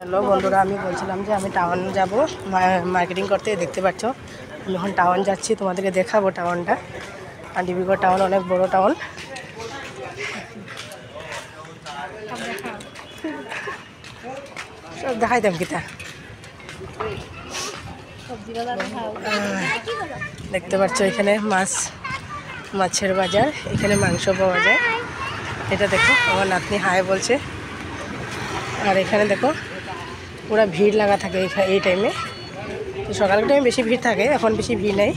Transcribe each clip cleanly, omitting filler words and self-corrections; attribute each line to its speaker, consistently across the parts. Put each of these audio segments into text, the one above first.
Speaker 1: Hello বন্ধুরা, আমি বলছিলাম যে আমি টাউন যাব মার্কেটিং করতে। দেখতে পাচ্ছ আমি এখন টাউন যাচ্ছি, তোমাদেরকে দেখাবো টাউনটা। আর ডিব্রুগড় টাউন অনেক বড় টাউন। সব দেখাইতাম কিতা। দেখতে পাচ্ছ এখানে মাছের বাজার, এখানে মাংস পাওয়া যায়। এটা দেখো আমার নাতনি হাই বলছে। আর এখানে দেখো পুরা ভিড় লাগা থাকে এই টাইমে। তো সকালের টাইমে বেশি ভিড় থাকে, এখন বেশি ভিড় নেই।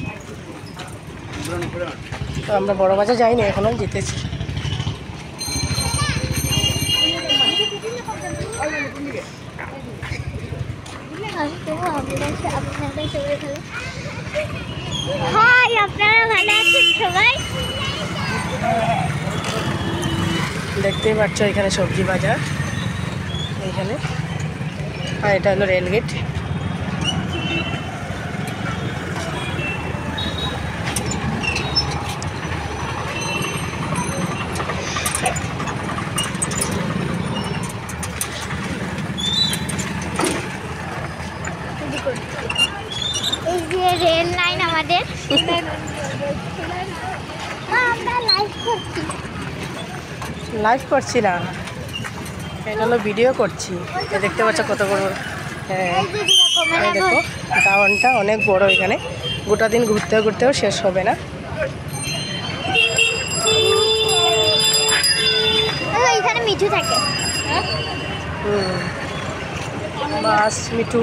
Speaker 1: তো আমরা বড় বাজার যাইনি, এখনও যেতেছি। দেখতেই পাচ্ছ এখানে সবজি বাজার এইখানে। আর এটা হলো রেলগেট।
Speaker 2: এই যে রেল লাইন আমাদের।
Speaker 1: লাইভ করছি না, এটা হলো ভিডিও করছি। দেখতে পাচ্ছ কত বড়। হ্যাঁ এই দেখো টাউনটা অনেক বড়। এখানে গোটা দিন ঘুরতেও শেষ হবে না।
Speaker 2: এখানে মিঠু থাকে।
Speaker 1: মাছ মিঠু।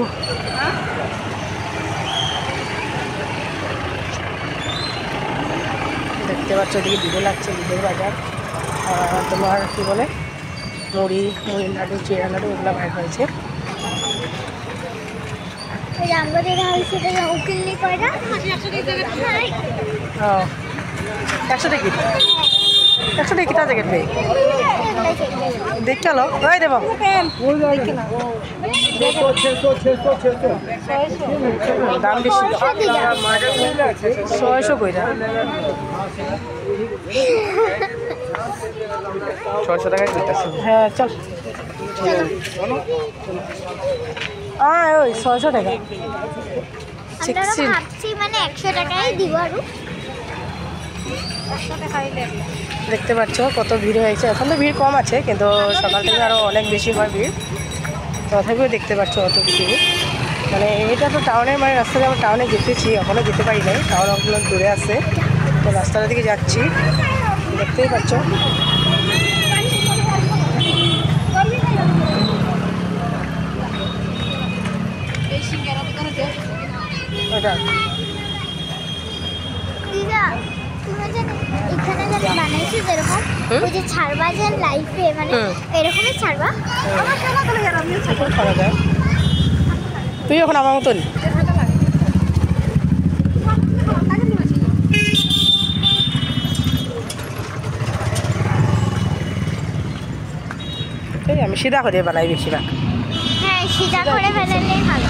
Speaker 1: দেখতে পাচ্ছ ওদিকে ভিড়ে লাগছে, ভিড়ের বাজার। তোমার কী বলে মুড়ির লাডু, চিড়া লাডু, ওগুলো বাইর হয়েছে। ও 100 টিকিট, 100 টিকিট আছে কেটে দেখতে লো ওই দেব দাম বেশি, 600 কইরা। 600 টাকায় দিতেছি। হ্যাঁ চল। ওই 600 টাকা।
Speaker 2: ভাবছি মানে 100 টাকাই দিব। আর
Speaker 1: দেখতে পাচ্ছ কত ভিড় হয়েছে। এখন তো ভিড় কম আছে, কিন্তু সকাল থেকে আরও অনেক বেশি হয় ভিড়। তথাপিও দেখতে পাচ্ছ অত ভিড়। মানে এটা তো টাউনের মানে রাস্তা দিয়ে আমরা টাউনে যেতেছি, এখনও যেতে পারি নাই, টাউন অনেক দূরে আছে। তো রাস্তাটার দিকে যাচ্ছি, দেখতেই পাচ্ছ। ওটা
Speaker 2: এখানে যেন বানাইছি যেরকম ওই যে ছাড়বা যে লাইফে মানে এরকমই ছাড়বা।
Speaker 1: করা যায়। তুই এখন আমার মতন আমি সিধা করে বানাই বেশিরভাগ।
Speaker 2: হ্যাঁ সিধা করে বানালেই ভালো।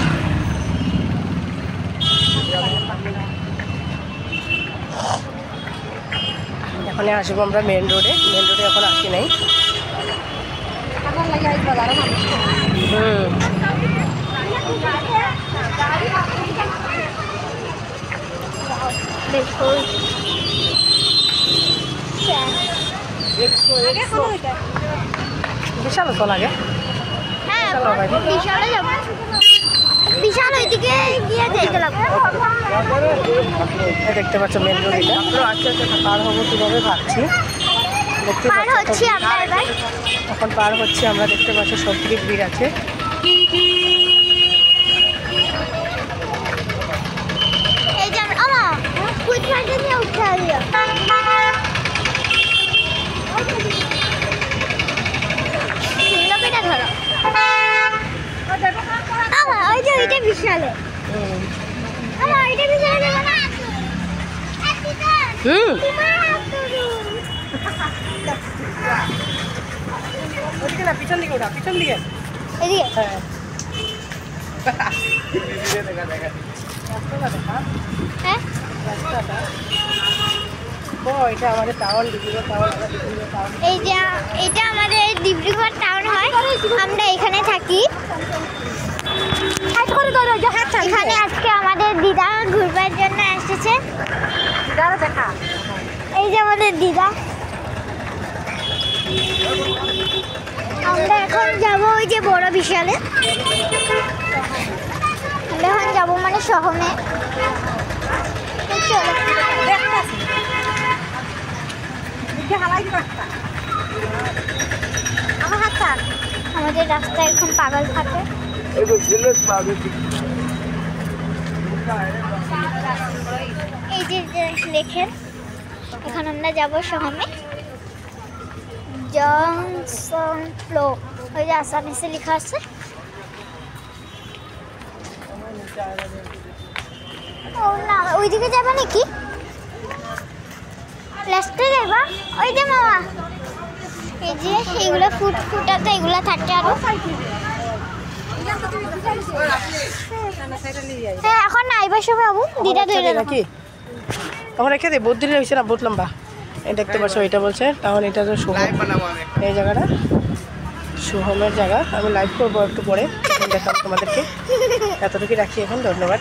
Speaker 1: এখন আসবো আমরা মেন রোডে এখন আসি নাই। বিশাল তো লাগে।
Speaker 2: হ্যাঁ বিশালে যাবো, বিশাল ওইদিকে গিয়ে দেখতে লাগবে।
Speaker 1: দেখতে পাচ্ছ মেন রোড, এটা পার হবো কীভাবে ভাবছি। দেখতে পাচ্ছি এখন পার হচ্ছে আমরা। দেখতে পাচ্ছি সব দিকে ভিড় আছে।
Speaker 2: এই যে ওই যে ওইটা বিশালে।
Speaker 1: পিছন দিকে ওঠা, পিছন দিকে। হ্যাঁ রাস্তাটা দেখা। দেখো এটা আমাদের টাউন, ডিব্রুগড় টাউন।
Speaker 2: এই যে এটা আমাদের ডিব্রুগড় টাউন হয়, আমরা এখানে থাকি। এখানে আজকে আমাদের দিদা ঘুরবার জন্য এসেছে। এই যে আমাদের দিদা। আমরা এখন যাব ওই যে বড় বিশালে, আমরা এখন যাবো মানে শহরে। চলো আমাদের রাস্তায় এখন পাগল থাকে। এই যে দেখেন এখন আমরা যাবো শহরে জংশন ফ্লো, ওই যে আসামিসে লেখা আছে। ও না, ওইদিকে যাবে নাকি? লাস্টে যাবা? ওই যে মামা, এই যে এইগুলো ফুটাতে এগুলো থাকে আরো। হ্যাঁ এখন আইবার সময় বাবু দিদা ধরে
Speaker 1: নাকি তখন রেখে দে, বহুত দিনে হয়েছে না, বহুত লম্বা। এই দেখতে পাচ্ছ এটা বলছে টাউন, এটা তো সোহম, এই জায়গাটা সোহমের জায়গা। আমি লাইভ করবো একটু পরে, দেখাবো তোমাদেরকে। এতটুকু রাখি এখন, ধন্যবাদ।